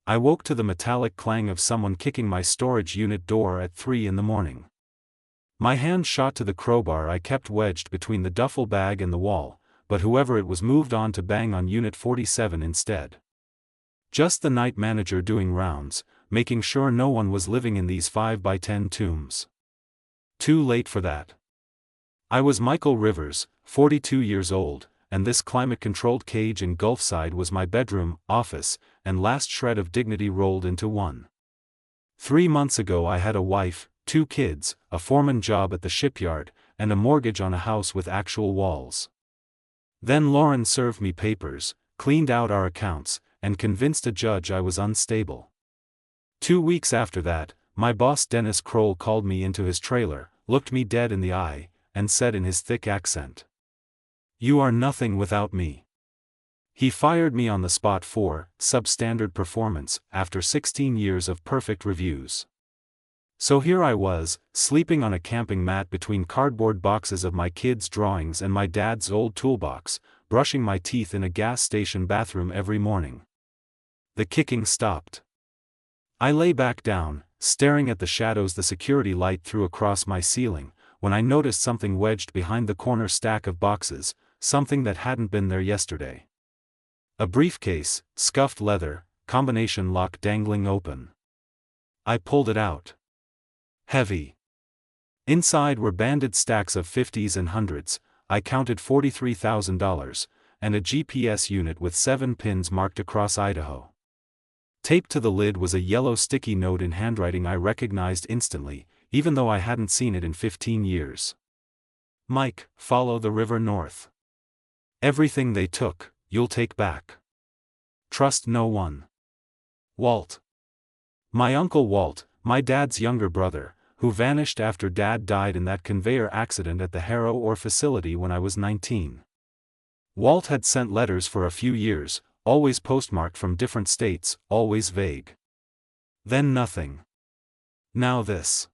I woke to the metallic clang of someone kicking my storage unit door at 3 in the morning. My hand shot to the crowbar I kept wedged between the duffel bag and the wall, but whoever it was moved on to bang on Unit 47 instead. Just the night manager doing rounds, making sure no one was living in these 5x10 tombs. Too late for that. I was Michael Rivers, 42 years old, and this climate-controlled cage in Gulfside was my bedroom, office, and last shred of dignity rolled into one. 3 months ago I had a wife, 2 kids, a foreman job at the shipyard, and a mortgage on a house with actual walls. Then Lauren served me papers, cleaned out our accounts, and convinced a judge I was unstable. 2 weeks after that, my boss Dennis Kroll called me into his trailer, looked me dead in the eye, and said in his thick accent, "You are nothing without me." He fired me on the spot for substandard performance after 16 years of perfect reviews. So here I was, sleeping on a camping mat between cardboard boxes of my kids' drawings and my dad's old toolbox, brushing my teeth in a gas station bathroom every morning. The kicking stopped. I lay back down, staring at the shadows the security light threw across my ceiling, when I noticed something wedged behind the corner stack of boxes, something that hadn't been there yesterday. A briefcase, scuffed leather, combination lock dangling open. I pulled it out. Heavy. Inside were banded stacks of 50s and 100s, I counted $43,000, and a GPS unit with 7 pins marked across Idaho. Taped to the lid was a yellow sticky note in handwriting I recognized instantly, even though I hadn't seen it in 15 years. Mike, follow the river north. Everything they took, you'll take back. Trust no one. Walt. My uncle Walt, my dad's younger brother, who vanished after Dad died in that conveyor accident at the Harrow ore facility when I was 19. Walt had sent letters for a few years, always postmarked from different states, always vague. Then nothing. Now this.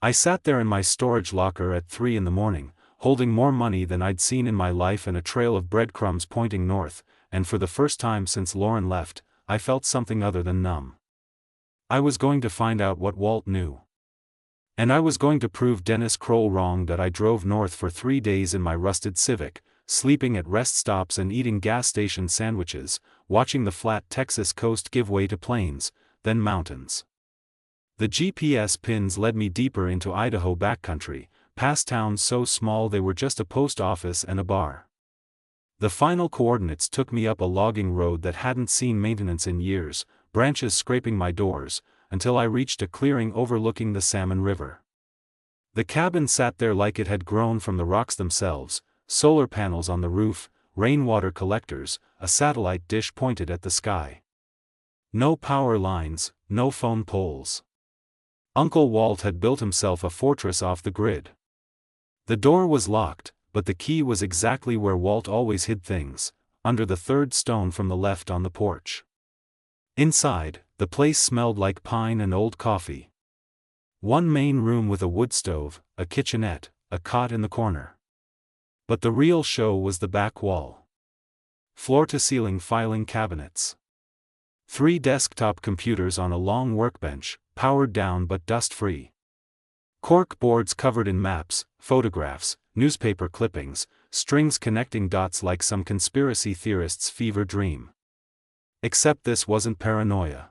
I sat there in my storage locker at 3 in the morning, holding more money than I'd seen in my life and a trail of breadcrumbs pointing north, and for the first time since Lauren left, I felt something other than numb. I was going to find out what Walt knew. And I was going to prove Dennis Kroll wrong that I drove north for 3 days in my rusted Civic, sleeping at rest stops and eating gas station sandwiches, watching the flat Texas coast give way to plains, then mountains. The GPS pins led me deeper into Idaho backcountry, past towns so small they were just a post office and a bar. The final coordinates took me up a logging road that hadn't seen maintenance in years, branches scraping my doors, until I reached a clearing overlooking the Salmon River. The cabin sat there like it had grown from the rocks themselves, solar panels on the roof, rainwater collectors, a satellite dish pointed at the sky. No power lines, no phone poles. Uncle Walt had built himself a fortress off the grid. The door was locked, but the key was exactly where Walt always hid things, under the third stone from the left on the porch. Inside, the place smelled like pine and old coffee. One main room with a wood stove, a kitchenette, a cot in the corner. But the real show was the back wall. Floor-to-ceiling filing cabinets. 3 desktop computers on a long workbench, powered down but dust-free. Cork boards covered in maps, photographs, newspaper clippings, strings connecting dots like some conspiracy theorist's fever dream. Except this wasn't paranoia.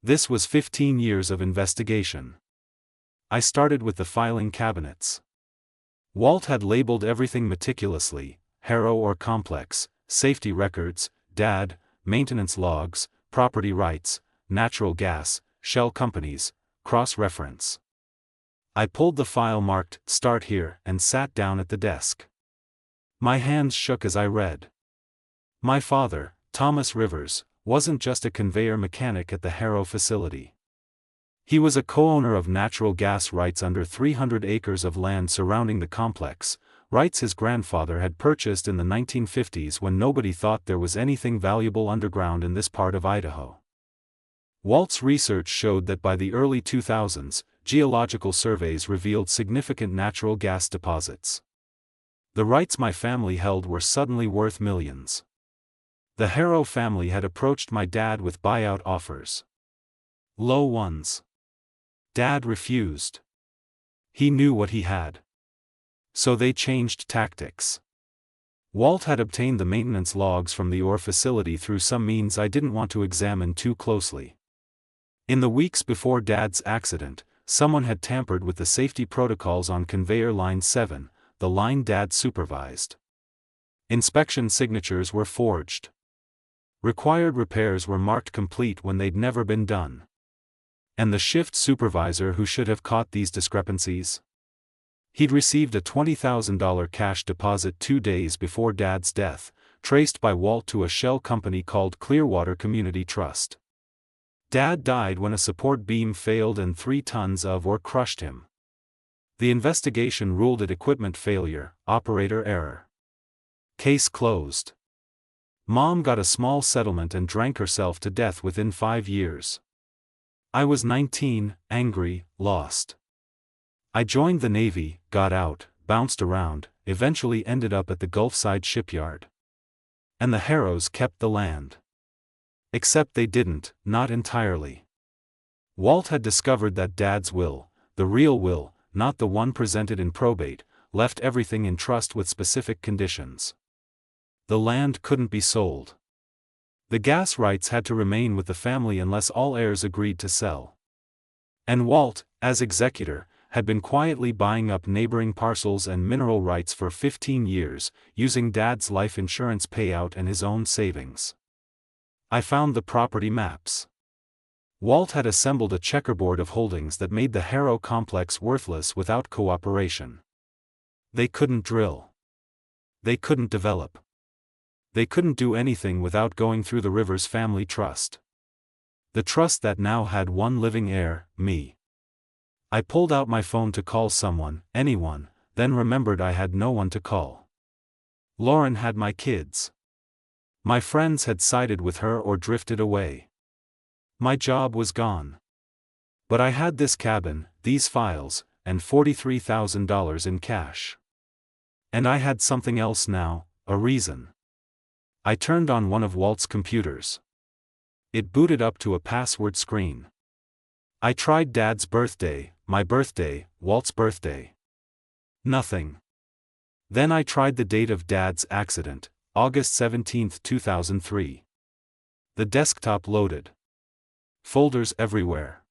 This was 15 years of investigation. I started with the filing cabinets. Walt had labeled everything meticulously: Harrow or complex, safety records, Dad, maintenance logs, property rights, natural gas, shell companies, cross-reference. I pulled the file marked "Start Here" and sat down at the desk. My hands shook as I read. My father, Thomas Rivers, wasn't just a conveyor mechanic at the Harrow facility. He was a co-owner of natural gas rights under 300 acres of land surrounding the complex, rights his grandfather had purchased in the 1950s when nobody thought there was anything valuable underground in this part of Idaho. Walt's research showed that by the early 2000s, geological surveys revealed significant natural gas deposits. The rights my family held were suddenly worth millions. The Harrow family had approached my dad with buyout offers. Low ones. Dad refused. He knew what he had. So they changed tactics. Walt had obtained the maintenance logs from the ore facility through some means I didn't want to examine too closely. In the weeks before Dad's accident, someone had tampered with the safety protocols on Conveyor Line 7, the line Dad supervised. Inspection signatures were forged. Required repairs were marked complete when they'd never been done. And the shift supervisor who should have caught these discrepancies? He'd received a $20,000 cash deposit 2 days before Dad's death, traced by Walt to a shell company called Clearwater Community Trust. Dad died when a support beam failed and 3 tons of ore crushed him. The investigation ruled it equipment failure, operator error. Case closed. Mom got a small settlement and drank herself to death within 5 years. I was 19, angry, lost. I joined the Navy, got out, bounced around, eventually ended up at the Gulfside shipyard. And the Harrows kept the land. Except they didn't, not entirely. Walt had discovered that Dad's will, the real will, not the one presented in probate, left everything in trust with specific conditions. The land couldn't be sold. The gas rights had to remain with the family unless all heirs agreed to sell. And Walt, as executor, had been quietly buying up neighboring parcels and mineral rights for 15 years, using Dad's life insurance payout and his own savings. I found the property maps. Walt had assembled a checkerboard of holdings that made the Harrow complex worthless without cooperation. They couldn't drill. They couldn't develop. They couldn't do anything without going through the Rivers family trust. The trust that now had one living heir, me. I pulled out my phone to call someone, anyone, then remembered I had no one to call. Lauren had my kids. My friends had sided with her or drifted away. My job was gone. But I had this cabin, these files, and $43,000 in cash. And I had something else now, a reason. I turned on one of Walt's computers. It booted up to a password screen. I tried Dad's birthday, my birthday, Walt's birthday. Nothing. Then I tried the date of Dad's accident, August 17, 2003. The desktop loaded. Folders everywhere.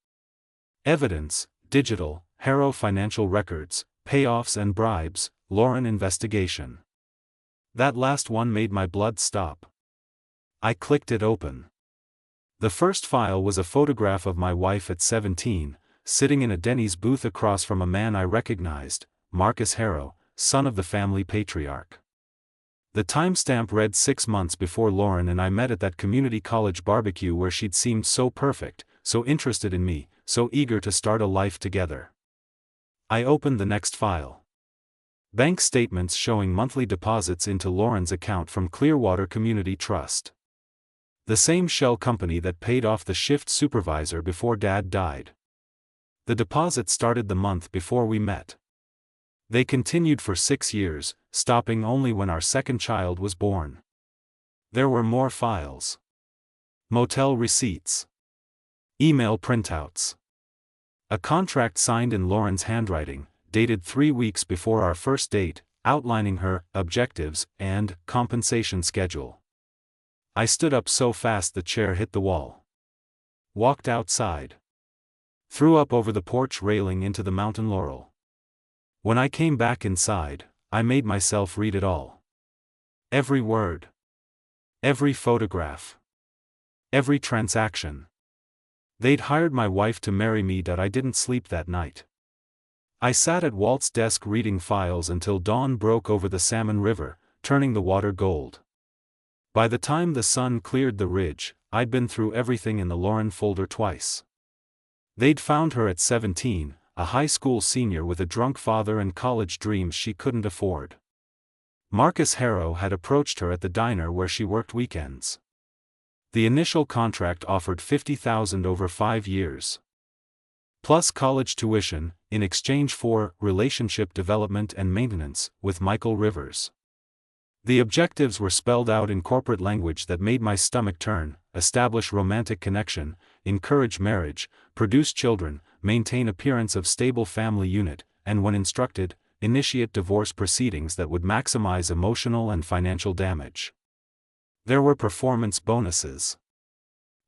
Evidence, digital, Harrow financial records, payoffs and bribes, Lauren investigation. That last one made my blood stop. I clicked it open. The first file was a photograph of my wife at 17, sitting in a Denny's booth across from a man I recognized, Marcus Harrow, son of the family patriarch. The timestamp read 6 months before Lauren and I met at that community college barbecue where she'd seemed so perfect, so interested in me, so eager to start a life together. I opened the next file. Bank statements showing monthly deposits into Lauren's account from Clearwater Community Trust. The same shell company that paid off the shift supervisor before Dad died. The deposit started the month before we met. They continued for 6 years, stopping only when our second child was born. There were more files. Motel receipts. Email printouts. A contract signed in Lauren's handwriting, dated 3 weeks before our first date, outlining her objectives and compensation schedule. I stood up so fast the chair hit the wall. Walked outside. Threw up over the porch railing into the mountain laurel. When I came back inside, I made myself read it all. Every word. Every photograph. Every transaction. They'd hired my wife to marry me. I didn't sleep that night. I sat at Walt's desk reading files until dawn broke over the Salmon River, turning the water gold. By the time the sun cleared the ridge, I'd been through everything in the Lauren folder twice. They'd found her at 17, a high school senior with a drunk father and college dreams she couldn't afford. Marcus Harrow had approached her at the diner where she worked weekends. The initial contract offered $50,000 over 5 years. Plus college tuition, in exchange for relationship development and maintenance with Michael Rivers. The objectives were spelled out in corporate language that made my stomach turn: establish romantic connection, encourage marriage, produce children, maintain appearance of stable family unit, and when instructed, initiate divorce proceedings that would maximize emotional and financial damage. There were performance bonuses.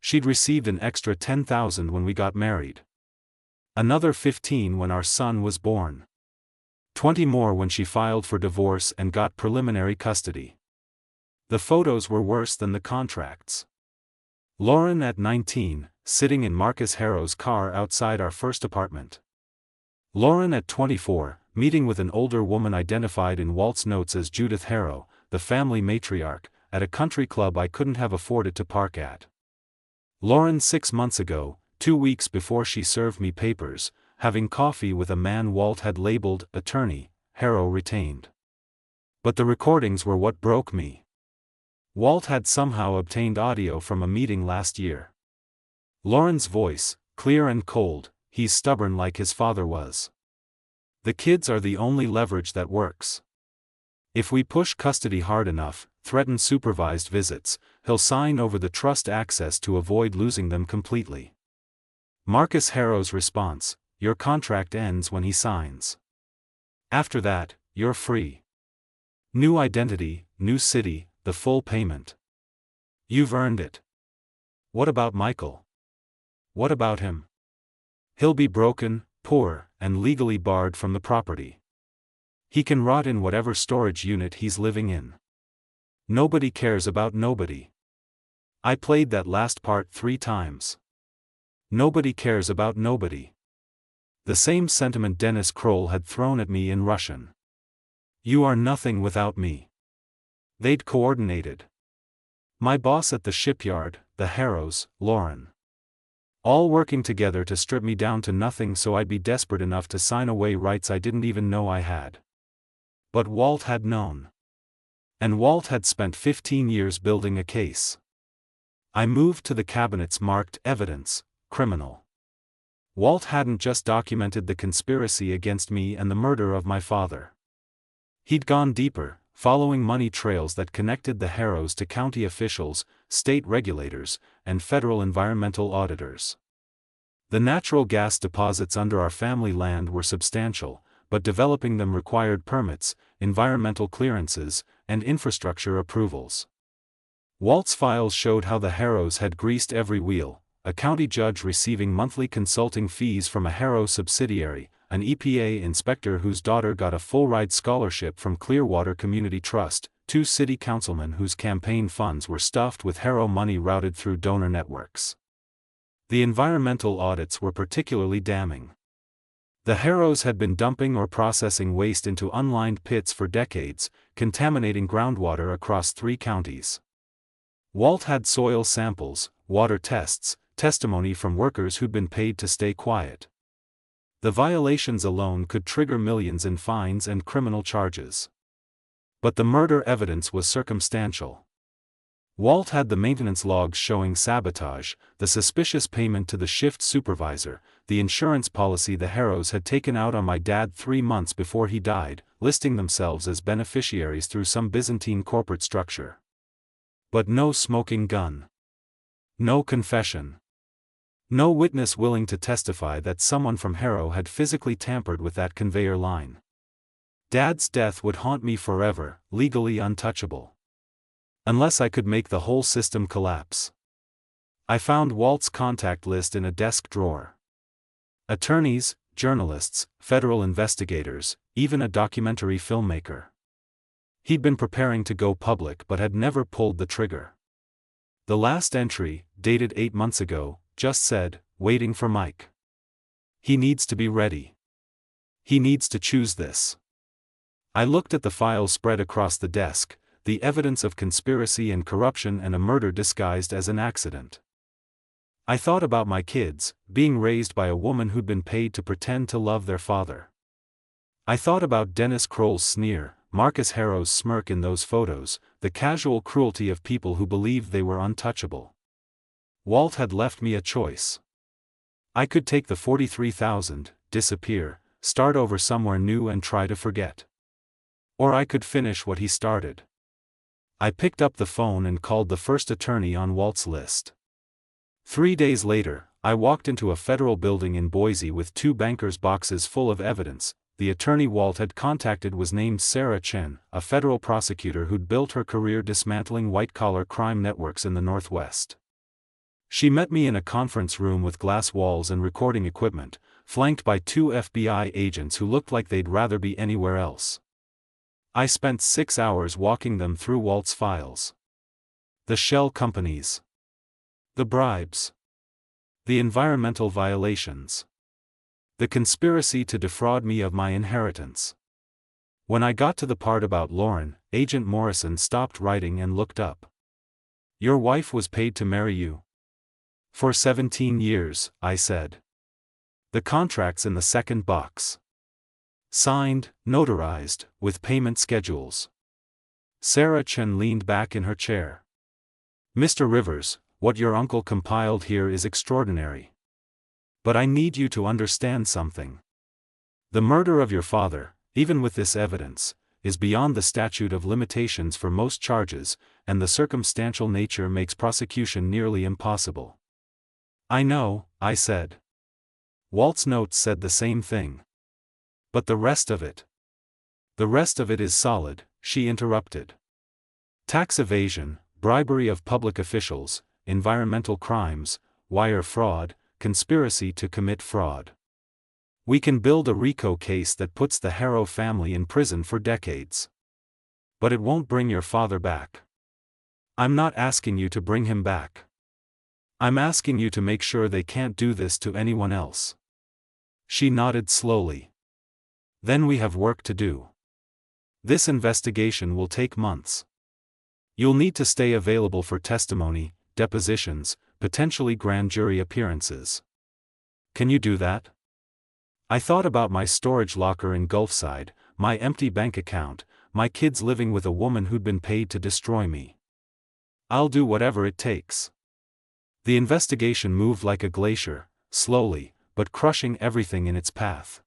She'd received an extra $10,000 when we got married. Another $15,000 when our son was born. 20 more when she filed for divorce and got preliminary custody. The photos were worse than the contracts. Lauren at 19, sitting in Marcus Harrow's car outside our first apartment. Lauren at 24, meeting with an older woman identified in Walt's notes as Judith Harrow, the family matriarch, at a country club I couldn't have afforded to park at. Lauren 6 months ago, 2 weeks before she served me papers, having coffee with a man Walt had labeled attorney, Harrow retained. But the recordings were what broke me. Walt had somehow obtained audio from a meeting last year. Lauren's voice, clear and cold: "He's stubborn like his father was. The kids are the only leverage that works. If we push custody hard enough, threaten supervised visits, he'll sign over the trust access to avoid losing them completely." Marcus Harrow's response: "Your contract ends when he signs. After that, you're free. New identity, new city, the full payment. You've earned it." What about Michael? What about him? He'll be broken, poor, and legally barred from the property. He can rot in whatever storage unit he's living in. Nobody cares about nobody. I played that last part 3 times. Nobody cares about nobody. The same sentiment Dennis Kroll had thrown at me in Russian. "You are nothing without me." They'd coordinated. My boss at the shipyard, the Harrows, Lauren. All working together to strip me down to nothing so I'd be desperate enough to sign away rights I didn't even know I had. But Walt had known. And Walt had spent 15 years building a case. I moved to the cabinets marked evidence, criminal. Walt hadn't just documented the conspiracy against me and the murder of my father. He'd gone deeper, following money trails that connected the Harrows to county officials, state regulators, and federal environmental auditors. The natural gas deposits under our family land were substantial, but developing them required permits, environmental clearances, and infrastructure approvals. Walt's files showed how the Harrows had greased every wheel: a county judge receiving monthly consulting fees from a Harrow subsidiary, an EPA inspector whose daughter got a full-ride scholarship from Clearwater Community Trust, 2 city councilmen whose campaign funds were stuffed with Harrow money routed through donor networks. The environmental audits were particularly damning. The Harrows had been dumping or processing waste into unlined pits for decades, contaminating groundwater across 3 counties. Walt had soil samples, water tests, testimony from workers who'd been paid to stay quiet. The violations alone could trigger millions in fines and criminal charges. But the murder evidence was circumstantial. Walt had the maintenance logs showing sabotage, the suspicious payment to the shift supervisor, the insurance policy the Harrows had taken out on my dad 3 months before he died, listing themselves as beneficiaries through some Byzantine corporate structure. But no smoking gun. No confession. No witness willing to testify that someone from Harrow had physically tampered with that conveyor line. Dad's death would haunt me forever, legally untouchable. Unless I could make the whole system collapse. I found Walt's contact list in a desk drawer. Attorneys, journalists, federal investigators, even a documentary filmmaker. He'd been preparing to go public but had never pulled the trigger. The last entry, dated 8 months ago, just said, "Waiting for Mike. He needs to be ready. He needs to choose this." I looked at the files spread across the desk, the evidence of conspiracy and corruption and a murder disguised as an accident. I thought about my kids, being raised by a woman who'd been paid to pretend to love their father. I thought about Dennis Kroll's sneer, Marcus Harrow's smirk in those photos, the casual cruelty of people who believed they were untouchable. Walt had left me a choice. I could take the $43,000, disappear, start over somewhere new and try to forget. Or I could finish what he started. I picked up the phone and called the first attorney on Walt's list. 3 days later, I walked into a federal building in Boise with 2 bankers' boxes full of evidence. The attorney Walt had contacted was named Sarah Chen, a federal prosecutor who'd built her career dismantling white-collar crime networks in the Northwest. She met me in a conference room with glass walls and recording equipment, flanked by 2 FBI agents who looked like they'd rather be anywhere else. I spent 6 hours walking them through Walt's files. The shell companies. The bribes. The environmental violations. The conspiracy to defraud me of my inheritance. When I got to the part about Lauren, Agent Morrison stopped writing and looked up. "Your wife was paid to marry you?" "For 17 years, I said. "The contract's in the second box. Signed, notarized, with payment schedules." Sarah Chen leaned back in her chair. "Mr. Rivers, what your uncle compiled here is extraordinary. But I need you to understand something. The murder of your father, even with this evidence, is beyond the statute of limitations for most charges, and the circumstantial nature makes prosecution nearly impossible." "I know," I said. Walt's notes said the same thing. "But the rest of it?" "The rest of it is solid," she interrupted. "Tax evasion, bribery of public officials, environmental crimes, wire fraud, conspiracy to commit fraud. We can build a RICO case that puts the Harrow family in prison for decades. But it won't bring your father back. I'm not asking you to bring him back. I'm asking you to make sure they can't do this to anyone else." She nodded slowly. "Then we have work to do. This investigation will take months. You'll need to stay available for testimony, depositions, potentially grand jury appearances. Can you do that?" I thought about my storage locker in Gulfside, my empty bank account, my kids living with a woman who'd been paid to destroy me. "I'll do whatever it takes." The investigation moved like a glacier, slowly, but crushing everything in its path.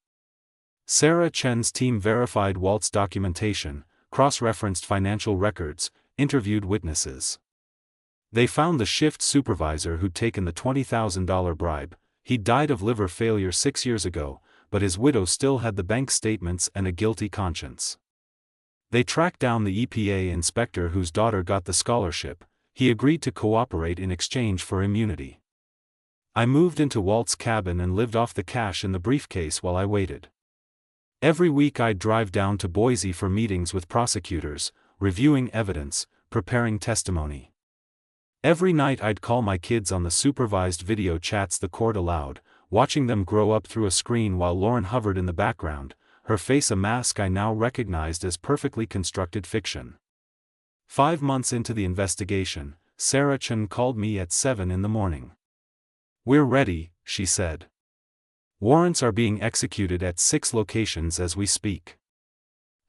Sarah Chen's team verified Walt's documentation, cross-referenced financial records, interviewed witnesses. They found the shift supervisor who'd taken the $20,000 bribe. He died of liver failure 6 years ago, but his widow still had the bank statements and a guilty conscience. They tracked down the EPA inspector whose daughter got the scholarship. He agreed to cooperate in exchange for immunity. I moved into Walt's cabin and lived off the cash in the briefcase while I waited. Every week I'd drive down to Boise for meetings with prosecutors, reviewing evidence, preparing testimony. Every night I'd call my kids on the supervised video chats the court allowed, watching them grow up through a screen while Lauren hovered in the background, her face a mask I now recognized as perfectly constructed fiction. 5 months into the investigation, Sarah Chen called me at 7 in the morning. "We're ready," she said. "Warrants are being executed at 6 locations as we speak.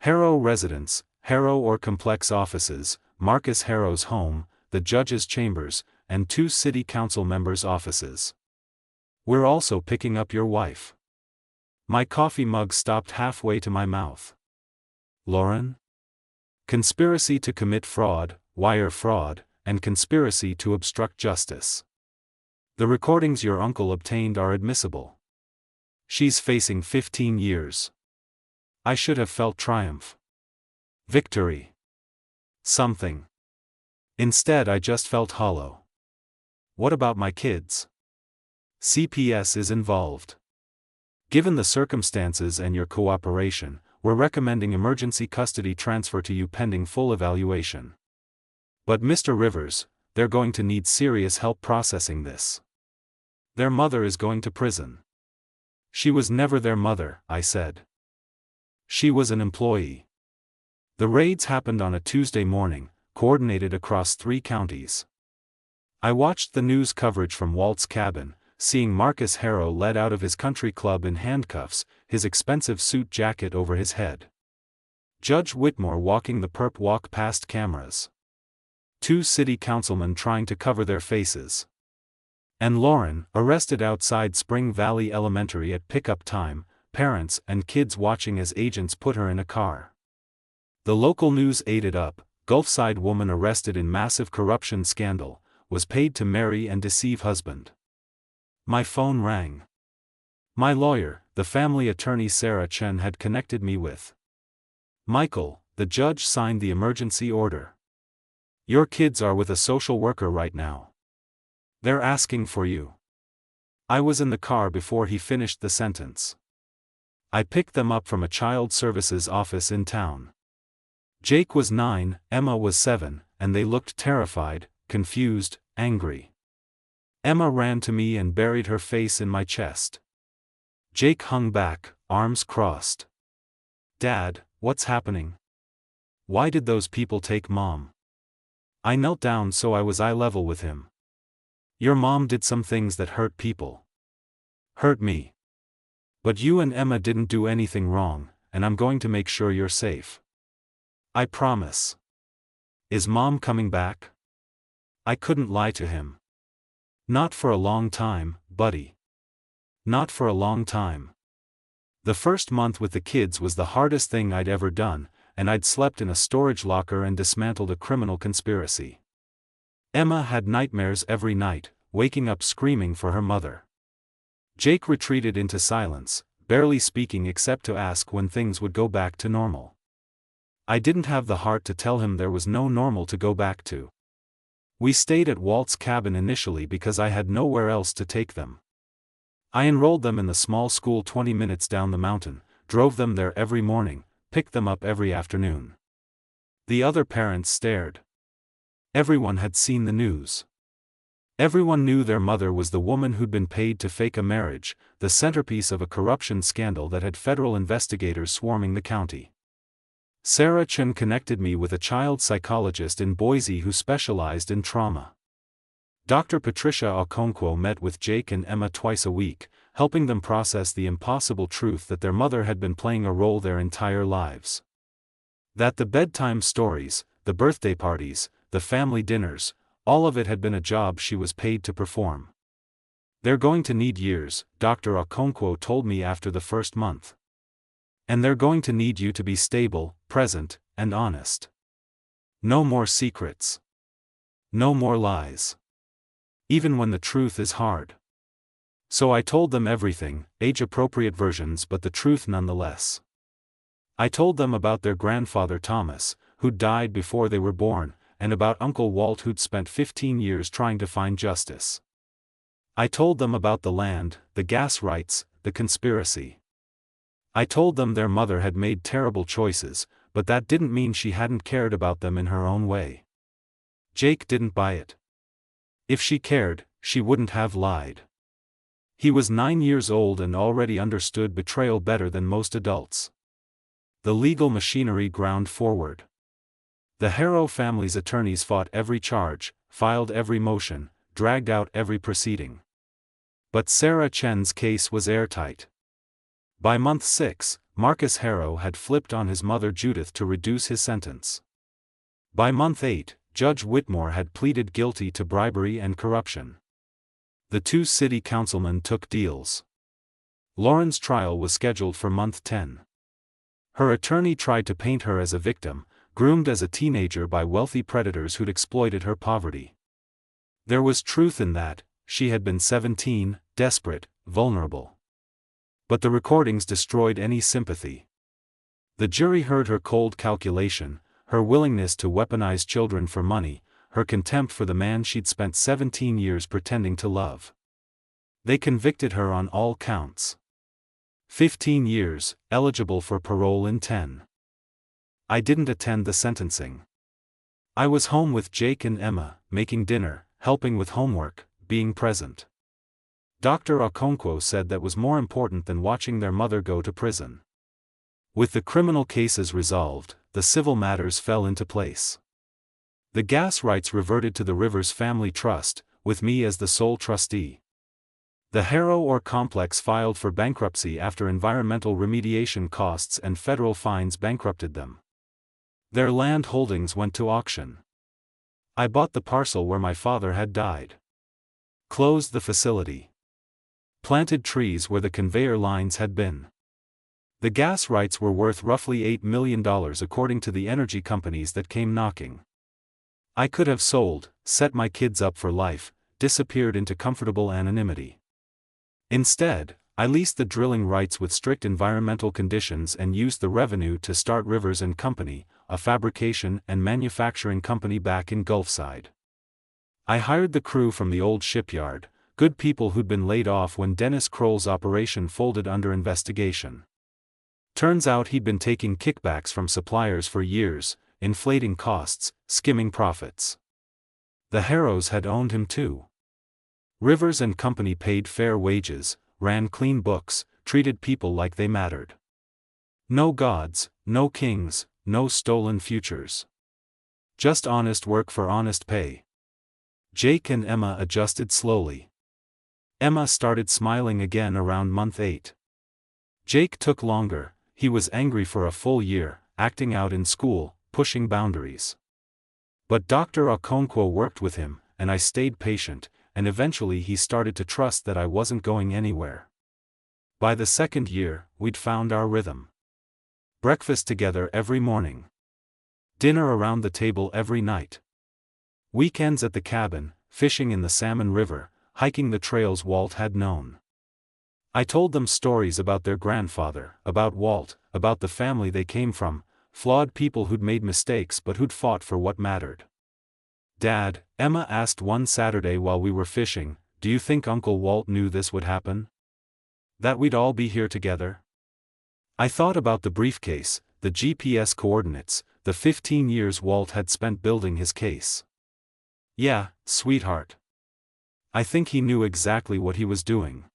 Harrow residence, Harrow or complex offices, Marcus Harrow's home, the judge's chambers, and 2 city council members' offices. We're also picking up your wife." My coffee mug stopped halfway to my mouth. "Lauren? Conspiracy to commit fraud, wire fraud, and conspiracy to obstruct justice. The recordings your uncle obtained are admissible. She's facing 15 years. I should have felt triumph. Victory. Something. Instead I just felt hollow. What about my kids? CPS is involved. Given the circumstances and your cooperation, we're recommending emergency custody transfer to you pending full evaluation. But Mr. Rivers, they're going to need serious help processing this. Their mother is going to prison." "She was never their mother," I said. "She was an employee." The raids happened on a Tuesday morning, coordinated across 3 counties. I watched the news coverage from Walt's cabin, seeing Marcus Harrow led out of his country club in handcuffs, his expensive suit jacket over his head. Judge Whitmore walking the perp walk past cameras. 2 city councilmen trying to cover their faces. And Lauren, arrested outside Spring Valley Elementary at pickup time, parents and kids watching as agents put her in a car. The local news ate it up, Gulfside woman arrested in massive corruption scandal, was paid to marry and deceive husband. My phone rang. My lawyer, the family attorney Sarah Chen, had connected me with Michael. The judge signed the emergency order. Your kids are with a social worker right now. They're asking for you. I was in the car before he finished the sentence. I picked them up from a child services office in town. Jake was 9, Emma was 7, and they looked terrified, confused, angry. Emma ran to me and buried her face in my chest. Jake hung back, arms crossed. Dad, what's happening? Why did those people take Mom? I knelt down so I was eye level with him. Your mom did some things that hurt people. Hurt me. But you and Emma didn't do anything wrong, and I'm going to make sure you're safe. I promise. Is Mom coming back? I couldn't lie to him. Not for a long time, buddy. Not for a long time. The first month with the kids was the hardest thing I'd ever done, and I'd slept in a storage locker and dismantled a criminal conspiracy. Emma had nightmares every night, waking up screaming for her mother. Jake retreated into silence, barely speaking except to ask when things would go back to normal. I didn't have the heart to tell him there was no normal to go back to. We stayed at Walt's cabin initially because I had nowhere else to take them. I enrolled them in the small school 20 minutes down the mountain, drove them there every morning, picked them up every afternoon. The other parents stared. Everyone had seen the news. Everyone knew their mother was the woman who'd been paid to fake a marriage, the centerpiece of a corruption scandal that had federal investigators swarming the county. Sarah Chen connected me with a child psychologist in Boise who specialized in trauma. Dr. Patricia Okonkwo met with Jake and Emma twice a week, helping them process the impossible truth that their mother had been playing a role their entire lives. That the bedtime stories, the birthday parties, the family dinners, all of it had been a job she was paid to perform. They're going to need years, Dr. Okonkwo told me after the first month. And they're going to need you to be stable, present, and honest. No more secrets. No more lies. Even when the truth is hard. So I told them everything, age-appropriate versions but the truth nonetheless. I told them about their grandfather Thomas, who'd died before they were born, and about Uncle Walt who'd spent 15 years trying to find justice. I told them about the land, the gas rights, the conspiracy. I told them their mother had made terrible choices, but that didn't mean she hadn't cared about them in her own way. Jake didn't buy it. If she cared, she wouldn't have lied. He was 9 years old and already understood betrayal better than most adults. The legal machinery ground forward. The Harrow family's attorneys fought every charge, filed every motion, dragged out every proceeding. But Sarah Chen's case was airtight. By month 6, Marcus Harrow had flipped on his mother Judith to reduce his sentence. By month 8, Judge Whitmore had pleaded guilty to bribery and corruption. The 2 city councilmen took deals. Lauren's trial was scheduled for month 10. Her attorney tried to paint her as a victim, groomed as a teenager by wealthy predators who'd exploited her poverty. There was truth in that, she had been 17, desperate, vulnerable. But the recordings destroyed any sympathy. The jury heard her cold calculation, her willingness to weaponize children for money, her contempt for the man she'd spent 17 years pretending to love. They convicted her on all counts. 15 years, eligible for parole in 10. I didn't attend the sentencing. I was home with Jake and Emma, making dinner, helping with homework, being present. Dr. Okonkwo said that was more important than watching their mother go to prison. With the criminal cases resolved, the civil matters fell into place. The gas rights reverted to the Rivers Family Trust, with me as the sole trustee. The Harrow Ore Complex filed for bankruptcy after environmental remediation costs and federal fines bankrupted them. Their land holdings went to auction. I bought the parcel where my father had died. Closed the facility. Planted trees where the conveyor lines had been. The gas rights were worth roughly $8 million according to the energy companies that came knocking. I could have sold, set my kids up for life, disappeared into comfortable anonymity. Instead, I leased the drilling rights with strict environmental conditions and used the revenue to start Rivers and Company, a fabrication and manufacturing company back in Gulfside. I hired the crew from the old shipyard, good people who'd been laid off when Dennis Kroll's operation folded under investigation. Turns out he'd been taking kickbacks from suppliers for years, inflating costs, skimming profits. The Harrows had owned him too. Rivers and Company paid fair wages, ran clean books, treated people like they mattered. No gods, no kings, no stolen futures. Just honest work for honest pay. Jake and Emma adjusted slowly. Emma started smiling again around month 8. Jake took longer. He was angry for a full year, acting out in school, pushing boundaries. But Dr. Okonkwo worked with him, and I stayed patient, and eventually he started to trust that I wasn't going anywhere. By the second year, we'd found our rhythm. Breakfast together every morning. Dinner around the table every night. Weekends at the cabin, fishing in the Salmon River, hiking the trails Walt had known. I told them stories about their grandfather, about Walt, about the family they came from, flawed people who'd made mistakes but who'd fought for what mattered. "Dad," Emma asked one Saturday while we were fishing, "do you think Uncle Walt knew this would happen? That we'd all be here together?" I thought about the briefcase, the GPS coordinates, the 15 years Walt had spent building his case. "Yeah, sweetheart. I think he knew exactly what he was doing."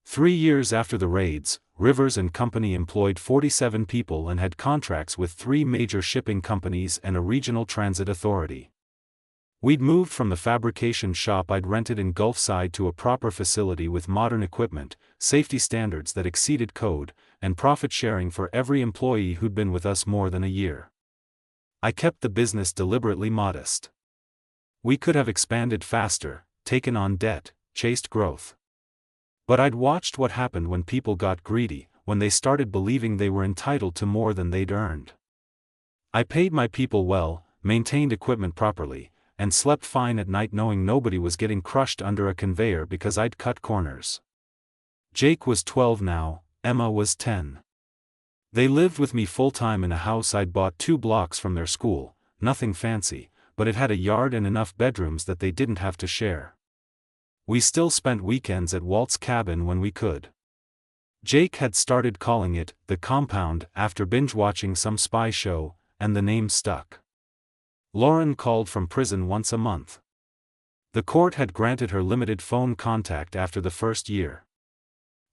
3 years after the raids, Rivers and Company employed 47 people and had contracts with 3 major shipping companies and a regional transit authority. We'd moved from the fabrication shop I'd rented in Gulfside to a proper facility with modern equipment, safety standards that exceeded code, and profit sharing for every employee who'd been with us more than a year. I kept the business deliberately modest. We could have expanded faster, taken on debt, chased growth. But I'd watched what happened when people got greedy, when they started believing they were entitled to more than they'd earned. I paid my people well, maintained equipment properly, and slept fine at night knowing nobody was getting crushed under a conveyor because I'd cut corners. Jake was 12 now, Emma was 10. They lived with me full-time in a house I'd bought 2 blocks from their school, nothing fancy, but it had a yard and enough bedrooms that they didn't have to share. We still spent weekends at Walt's cabin when we could. Jake had started calling it the compound after binge-watching some spy show, and the name stuck. Lauren called from prison once a month. The court had granted her limited phone contact after the first year.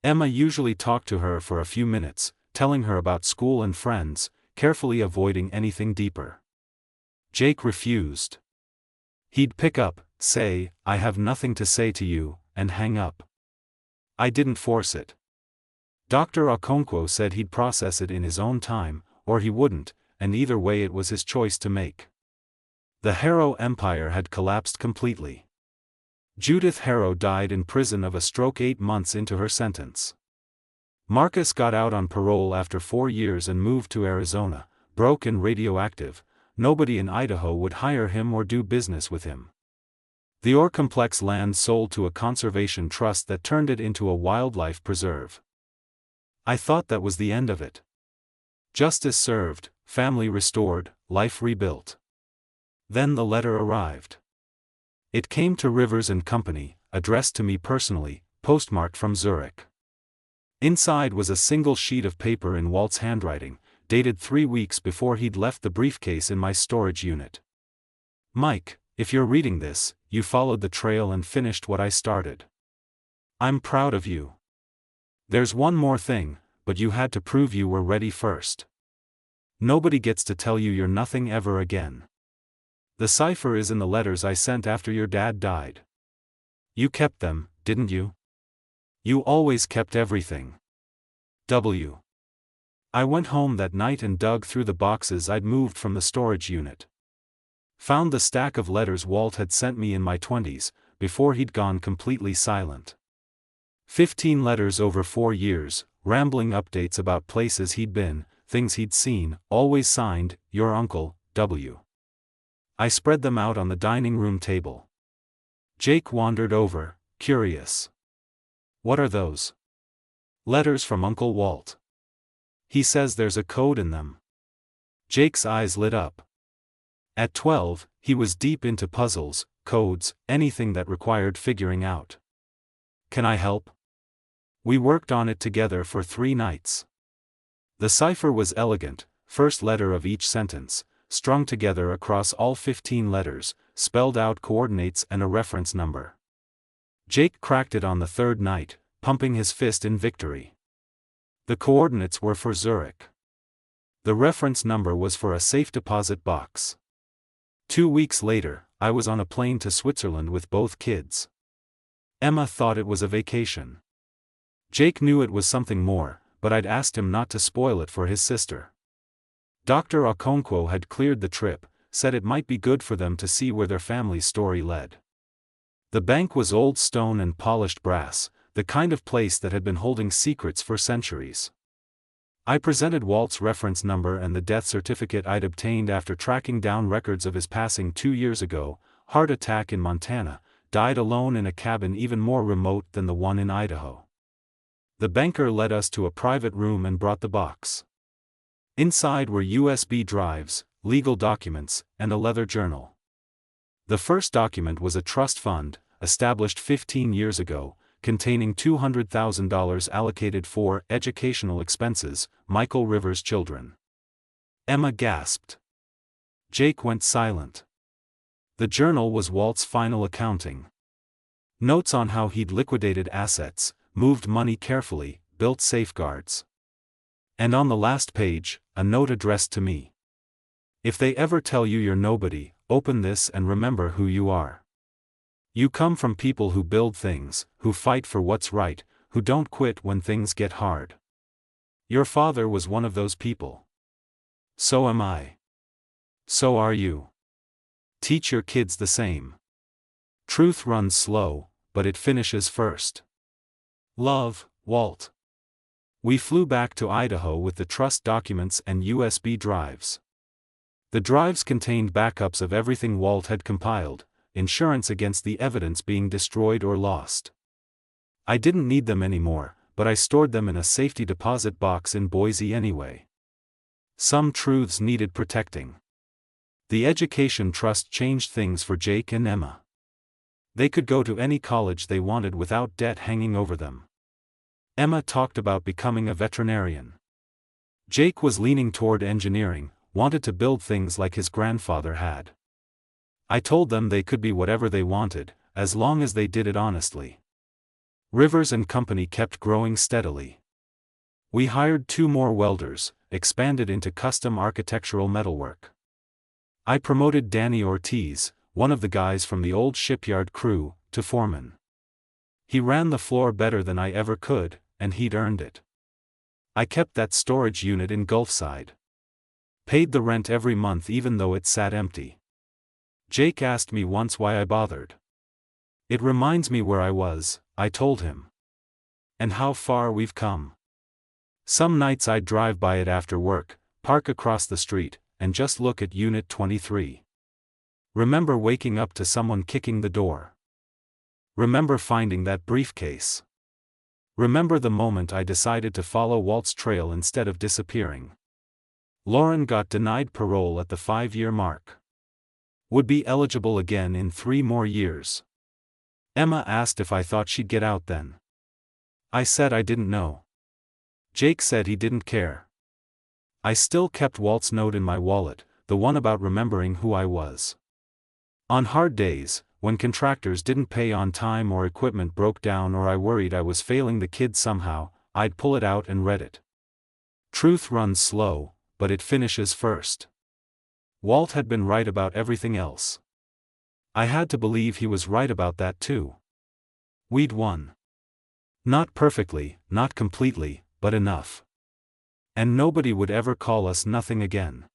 Emma usually talked to her for a few minutes, telling her about school and friends, carefully avoiding anything deeper. Jake refused. He'd pick up, say, "I have nothing to say to you," and hang up. I didn't force it. Dr. Okonkwo said he'd process it in his own time, or he wouldn't, and either way it was his choice to make. The Harrow empire had collapsed completely. Judith Harrow died in prison of a stroke 8 months into her sentence. Marcus got out on parole after 4 years and moved to Arizona, broke and radioactive. Nobody in Idaho would hire him or do business with him. The Ore Complex land sold to a conservation trust that turned it into a wildlife preserve. I thought that was the end of it. Justice served, family restored, life rebuilt. Then the letter arrived. It came to Rivers and Company, addressed to me personally, postmarked from Zurich. Inside was a single sheet of paper in Walt's handwriting, dated 3 weeks before he'd left the briefcase in my storage unit. "Mike, if you're reading this, you followed the trail and finished what I started. I'm proud of you. There's one more thing, but you had to prove you were ready first. Nobody gets to tell you you're nothing ever again. The cipher is in the letters I sent after your dad died. You kept them, didn't you? You always kept everything. W." I went home that night and dug through the boxes I'd moved from the storage unit. Found the stack of letters Walt had sent me in my 20s, before he'd gone completely silent. 15 letters over 4 years, rambling updates about places he'd been, things he'd seen, always signed, Your Uncle, W. I spread them out on the dining room table. Jake wandered over, curious. What are those? Letters from Uncle Walt. He says there's a code in them. Jake's eyes lit up. At 12, he was deep into puzzles, codes, anything that required figuring out. Can I help? We worked on it together for 3 nights. The cipher was elegant, first letter of each sentence, strung together across all 15 letters, spelled out coordinates and a reference number. Jake cracked it on the 3rd night, pumping his fist in victory. The coordinates were for Zurich. The reference number was for a safe deposit box. 2 weeks later, I was on a plane to Switzerland with both kids. Emma thought it was a vacation. Jake knew it was something more, but I'd asked him not to spoil it for his sister. Dr. Okonkwo had cleared the trip, said it might be good for them to see where their family's story led. The bank was old stone and polished brass, the kind of place that had been holding secrets for centuries. I presented Walt's reference number and the death certificate I'd obtained after tracking down records of his passing 2 years ago, heart attack in Montana, died alone in a cabin even more remote than the one in Idaho. The banker led us to a private room and brought the box. Inside were USB drives, legal documents, and a leather journal. The first document was a trust fund, established 15 years ago, containing $200,000 allocated for educational expenses, Michael Rivers' children. Emma gasped. Jake went silent. The journal was Walt's final accounting. Notes on how he'd liquidated assets, moved money carefully, built safeguards. And on the last page, a note addressed to me. If they ever tell you you're nobody, open this and remember who you are. You come from people who build things, who fight for what's right, who don't quit when things get hard. Your father was one of those people. So am I. So are you. Teach your kids the same. Truth runs slow, but it finishes first. Love, Walt. We flew back to Idaho with the trust documents and USB drives. The drives contained backups of everything Walt had compiled, insurance against the evidence being destroyed or lost. I didn't need them anymore, but I stored them in a safety deposit box in Boise anyway. Some truths needed protecting. The education trust changed things for Jake and Emma. They could go to any college they wanted without debt hanging over them. Emma talked about becoming a veterinarian. Jake was leaning toward engineering, wanted to build things like his grandfather had. I told them they could be whatever they wanted, as long as they did it honestly. Rivers and Company kept growing steadily. We hired 2 more welders, expanded into custom architectural metalwork. I promoted Danny Ortiz, one of the guys from the old shipyard crew, to foreman. He ran the floor better than I ever could, and he'd earned it. I kept that storage unit in Gulfside. Paid the rent every month even though it sat empty. Jake asked me once why I bothered. It reminds me where I was, I told him. And how far we've come. Some nights I'd drive by it after work, park across the street, and just look at Unit 23. Remember waking up to someone kicking the door. Remember finding that briefcase. Remember the moment I decided to follow Walt's trail instead of disappearing. Lauren got denied parole at the 5-year mark. Would be eligible again in 3 more years. Emma asked if I thought she'd get out then. I said I didn't know. Jake said he didn't care. I still kept Walt's note in my wallet, the one about remembering who I was. On hard days, when contractors didn't pay on time or equipment broke down or I worried I was failing the kids somehow, I'd pull it out and read it. Truth runs slow, but it finishes first. Walt had been right about everything else. I had to believe he was right about that too. We'd won. Not perfectly, not completely, but enough. And nobody would ever call us nothing again.